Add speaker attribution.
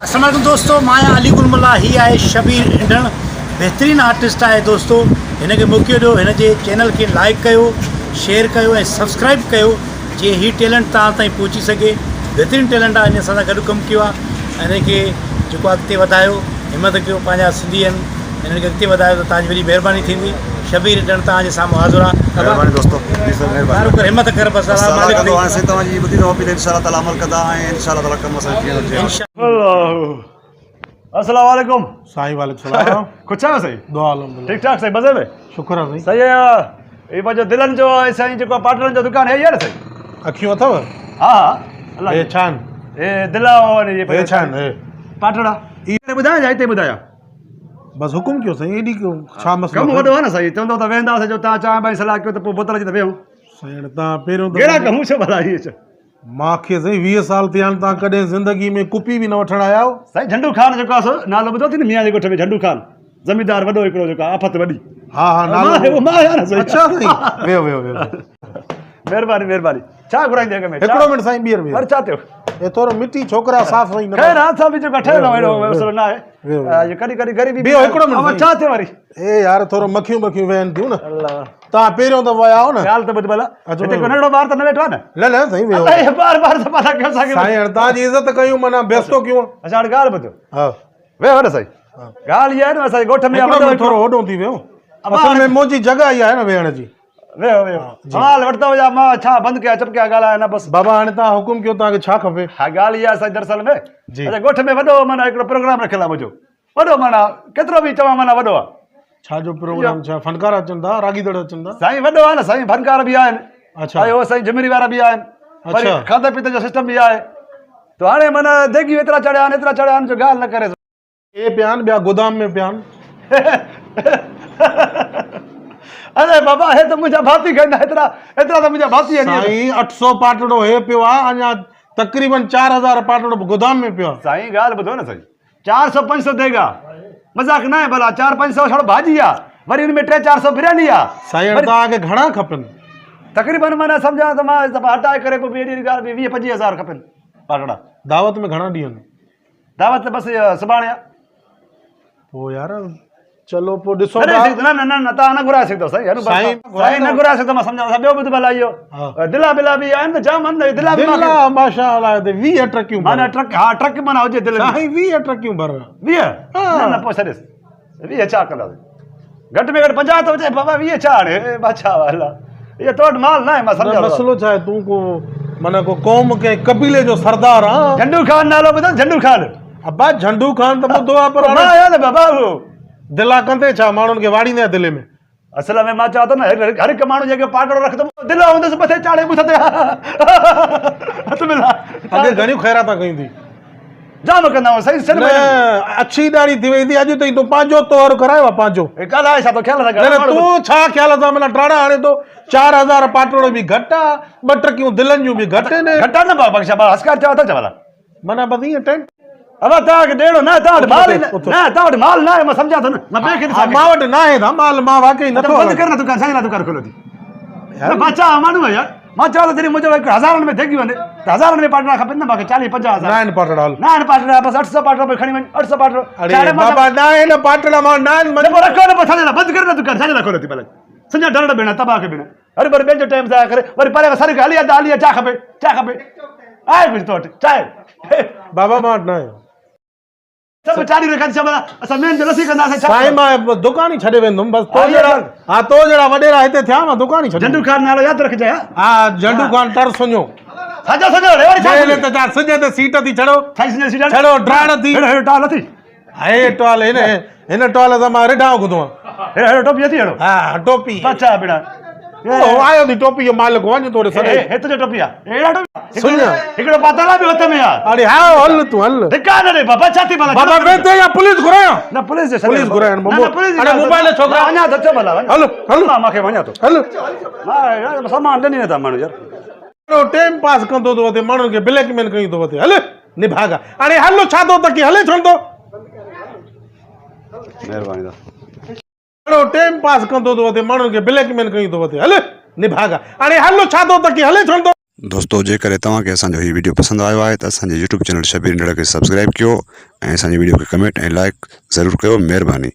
Speaker 1: अस्सलाम वालेकुम दोस्तों, माया अली गुलमला ही आहे शबीर इंडन बेहतरीन आर्टिस्ट है दोस्तों। हिनखे मौक़ो ॾियो, हिन जे चैनल के लाइक कयो, शेयर कयो ऐं सब्सक्राइब कयो जे ही टैलेंट तव्हां ताईं पहुची सघे। बेहतरीन टैलेंट आहे, हिन सां गॾु कमु कयो आहे, हिनखे जेको अॻिते वधायो, हिमत कयो, पंहिंजा सिंधी आहिनि, हिनखे अॻिते वधायो त तव्हांजी वॾी महिरबानी थींदी। शबीर इंडन तव्हांजे साम्हूं हाज़िर आहे।
Speaker 2: महिरबानी दोस्तों, जी सर महिरबानी।
Speaker 1: हिमत कर, बस
Speaker 2: से तव्हांजी ॿुधी रहो पे इंशाअल्लाह ताला अमल कंदा ऐं इंशाअल्लाह ताला कम असां थियणो।
Speaker 3: अस्सलाम वालेकुम
Speaker 4: साईं वालेकुम सलाम।
Speaker 3: कुछ है सही
Speaker 4: दुआ अल्हम्दुलिल्लाह।
Speaker 3: ठीक ठाक सही मजे में
Speaker 4: शुक्र आहे साईं।
Speaker 3: सही है। ये जो दिलन जो साईं जो पाटण जो दुकान है ये ना सही
Speaker 4: अखियूं अथव?
Speaker 3: हां हां अल्लाह
Speaker 4: हे छान
Speaker 3: ए दिला और ये
Speaker 4: हे छान हे
Speaker 3: पाटड़ा ये बुधाया जाते बुधाया
Speaker 4: बस हुकुम कयो साईं। एडी क्यों छा मसलो?
Speaker 3: कम वडो है ना सही चंदो त वेंदा से जो ता चाय भाई सलाह कयो त बोतल जी त वेऊ
Speaker 4: साईं ता पहिरियों त
Speaker 3: केड़ा कहूं छो भला ये
Speaker 4: मांखे साईं 20 साल थिया आहिनि, तव्हां कॾहिं ज़िंदगी में कुपी बि न वठण आया हो?
Speaker 3: साईं झंडू खान जो कासो नालो बुधो थी न मियां जे गोठ में झंडू खान जमींदार वडो एकड़ो जो का आफत वडी।
Speaker 4: हा हा नालो
Speaker 3: वो मां है ना सही।
Speaker 4: अच्छा साईं वेहो वेहो वेहो।
Speaker 3: मेहरबानी मेहरबानी। छा घुराइंदे में
Speaker 4: हिकिड़ो मिंट साईं ॿीहर वेहो।
Speaker 3: पर छा थियो
Speaker 4: हे थोरो मिट्टी छोकरा साफ़ वई न
Speaker 3: खैर हाथ भी जो कठे ना एड़ो मसलो ना है ये कडी कडी गरीबी
Speaker 4: बियो हिकिड़ो मिंट
Speaker 3: अब छा थियो वरी
Speaker 4: ए यार थोरो मखियूं मखियूं वेहनि थियूं न।
Speaker 3: अल्लाह
Speaker 4: तव्हां पहिरियों त विया हो न।
Speaker 3: ॻाल्हि त ॿुध भला
Speaker 4: अचो,
Speaker 3: हिते को नंढड़ो ॿार त न वेठो आहे न।
Speaker 4: न न साईं वेहो
Speaker 3: अरे बार बार त पता कयो साईं
Speaker 4: साईं हाणे तव्हांजी इज़त कयूं माना बेस्तो कयूं।
Speaker 3: अच्छा हाणे ॻाल्हि ॿुधो
Speaker 4: हा
Speaker 3: वेहो न साईं ॻाल्हि इहा आहे न असांजे ॻोठ में
Speaker 4: हिकिड़ो मिंट थोरो होॾो थी वियो। असल में मुंहिंजी जॻह इहा आहे न वेहण जी।
Speaker 3: वेहो वेहो हाल वठंदा हुआ मां छा बंदि कया चपकिया ॻाल्हाया न बसि
Speaker 4: बाबा हाणे तव्हां हुकुम कयो, तव्हांखे छा खपे?
Speaker 3: हा ॻाल्हि इहा असांजे दरअसल में
Speaker 4: जी।
Speaker 3: असांजे ॻोठ में वॾो माना हिकिड़ो प्रोग्राम रखियलु आहे मुंहिंजो वॾो माना केतिरो बि चवां माना वॾो आहे।
Speaker 4: छा जो प्रोग्राम? छा फनकार अचनि था, रागीदड़ अचनि था?
Speaker 3: साईं वॾो आहे न साईं फनकार बि आहिनि।
Speaker 4: अच्छा
Speaker 3: ऐं साईं ज़िमेरी वारा बि आहिनि। वरी
Speaker 4: अच्छा।
Speaker 3: खाधे पीते जो सिस्टम बि आहे। तो हाणे माना देगियूं एतिरा चढ़िया आहिनि एतिरा चढ़िया आहिनि जो ॻाल्हि न करे।
Speaker 4: ए पिया आहिनि ॿिया गोदाम में पिया आहिनि।
Speaker 3: अरे बाबा हे तो मुझे भाती कहना एतरा एतरा तो मुझे भाती है नहीं
Speaker 4: साईं 800 पाटड़ो हे पियो आहे, अञा तकरीबन 4000 पाटड़ो गोदाम में पियो आहे।
Speaker 3: साईं ॻाल्हि ॿुधो न साईं 400 500 देगा मजाक न है भला 4 500 छड़ो भाजी आ वरी इनमें 3 400 बिरयानी आ।
Speaker 4: साईं तव्हांखे घणा खपनि?
Speaker 3: तकरीबन माना सम्झा त मां हटाए करे पोइ ॿी ॻाल्हि 20 25 हज़ार खपनि पाटड़ा।
Speaker 4: दावत में घणा ॾींहं?
Speaker 3: दावत बसि सुभाणे आहे।
Speaker 4: पोइ यार चलो पोइ ॾिसो
Speaker 3: न न न न तव्हां न घुराए सघंदो साईं साईं न घुराए सघंदो मां सम्झा ॿियो ॿुध भला इहो दिला बिला बि आहिनि न जाम आहिनि दिला बि
Speaker 4: माशाअल्लाह 20 ट्रकियूं
Speaker 3: माना ट्रक हा ट्रक माना हुजे दिल में
Speaker 4: साईं 20 ट्रकियूं भर
Speaker 3: 20 न न पोइ छॾेसि 20 छा कंदासीं घटि में घटि 50 तो चए बाबा 20 छा हाणे बादशाह वाला ये तो माल ना है मैं समझा।
Speaker 4: मसलो छा आहे तूं को माना को क़ौम के कबीले जो सरदार आ।
Speaker 3: झंडू खान नालो ॿुधो झंडू खान।
Speaker 4: अब्बा झंडू खान त ॿुधो आहे पर
Speaker 3: मां आयो न बाबा
Speaker 4: दिला कंदे छा माण्हुनि खे वाड़ींदे दिले में?
Speaker 3: असल में मां चवां थो न हर हिकु माण्हू जेके पाटड़ो रखंदो दिला हूंदसि मथे चाढ़े मुथ ते हथ मिला
Speaker 4: अॻे घणियूं ख़ैराता कयूं थी
Speaker 3: जाम कंदा आहियूं सही सर
Speaker 4: न अछी ॾाढ़ी थी वई थी अॼु ताईं तूं पंहिंजो तौरु करायो आहे पंहिंजो
Speaker 3: ॻाल्हाए छा थो ख्याल
Speaker 4: न न तूं छा ख़्याल सां माना टाड़ा हाणे तो 4000 पाटड़ो बि घटि आहे 2 ट्रकियूं दिलनि जूं बि घटि आहिनि
Speaker 3: घटा न बाबा बख्शा हस्कार चवां थो चवां
Speaker 4: माना बस ईअं टेंट
Speaker 3: अब तव्हांखे ॾियणो न तव्हां वटि माल न तव्हां वटि माल न आहे मां सम्झा थो न मां ॿिए खे
Speaker 4: मां वटि न आहे माल मां वाकई नथो
Speaker 3: बंदि कर न दुकान साईं दुकान खोलो थी मां चवां माण्हू आहे यार मां चवां त जॾहिं मुंहिंजो हिकु हज़ारनि में देगी वञे त हज़ारनि में पाटड़ा खपनि न मूंखे 40 50 हज़ार
Speaker 4: न आहिनि पाटड़ा हल
Speaker 3: न आहिनि पाटड़ा बसि 800 पाटड़ा में खणी वञ 800 पाटड़ो
Speaker 4: अरे बाबा न आहिनि पाटड़ा मां न आहिनि
Speaker 3: रखो न छॾे बंदि कर न दुकान छॾे खोलो थी भले संजा डरड़ भेण तबाह खे भेण अरे वरी ॿियनि जो टाइम ज़ाया करे वरी परे सर हली हली छा खपे आहे कुझु तो वटि चाहे
Speaker 4: बाबा मां वटि न आहे
Speaker 3: सभु चारी रखनि छा असां मेन जो लसी कंदासीं
Speaker 4: साईं मां दुकान ई छॾे वेंदुमि बसि तो जहिड़ा वॾेरा हिते थिया मां दुकान ई छॾे।
Speaker 3: झंडू खान नालो यादि रखिजे
Speaker 4: हा झंडू खान टर सुञो
Speaker 3: सजो सजो रे वरी
Speaker 4: त सिज ते सीट थी चढ़ो
Speaker 3: सीट
Speaker 4: चढ़ो ड्राण थी
Speaker 3: हेड़ो टाल थी
Speaker 4: हे टॉल हिन टॉल सां मां रिढां ॿुधो आहे
Speaker 3: हेड़ो टोपी अथी हेड़ो
Speaker 4: हा टोपी
Speaker 3: अच्छा बेटा
Speaker 4: आयो थी टोपी जो मालिक वञ थोरे सॾे
Speaker 3: हिते जो टोपी आहे हेड़ा टोपी
Speaker 4: सुन
Speaker 3: हिकिड़ो पातला बि हथ में आहे
Speaker 4: अरे हा हल तूं हल
Speaker 3: दुकान रे बाबा छाती भला
Speaker 4: बाबा वेते या पुलिस घुरायो
Speaker 3: न पुलिस जे
Speaker 4: पुलिस घुरायो
Speaker 3: हाणे
Speaker 4: मोबाइल छोकरा
Speaker 3: वञा त चो भला
Speaker 4: हल हल
Speaker 3: मां मूंखे वञा थो
Speaker 4: हल
Speaker 3: मां सामान ॾिनी नथा माण्हू यार
Speaker 4: टाइम पास कंदो थो वठे माण्हुनि खे ब्लैकमेल कयूं थो वठे हल निभागा हाणे हलो छा थो त की हले छो थो
Speaker 3: महिरबानी
Speaker 4: टाइम पास कंदो थो वठे माण्हुनि खे ब्लैकमेल कयूं थो वठे हल निभागा हाणे हलो छा थो त की हले छो थो
Speaker 2: दोस्तों जेकर तव्हांखे असांजो हीउ वीडियो पसंदि आयो आहे त असांजे यूट्यूब चैनल शबीर इंडड़ खे सब्सक्राइब कयो
Speaker 5: ऐं असांजी वीडियो खे कमेंट ऐं लाइक ज़रूरु कयो। महिरबानी।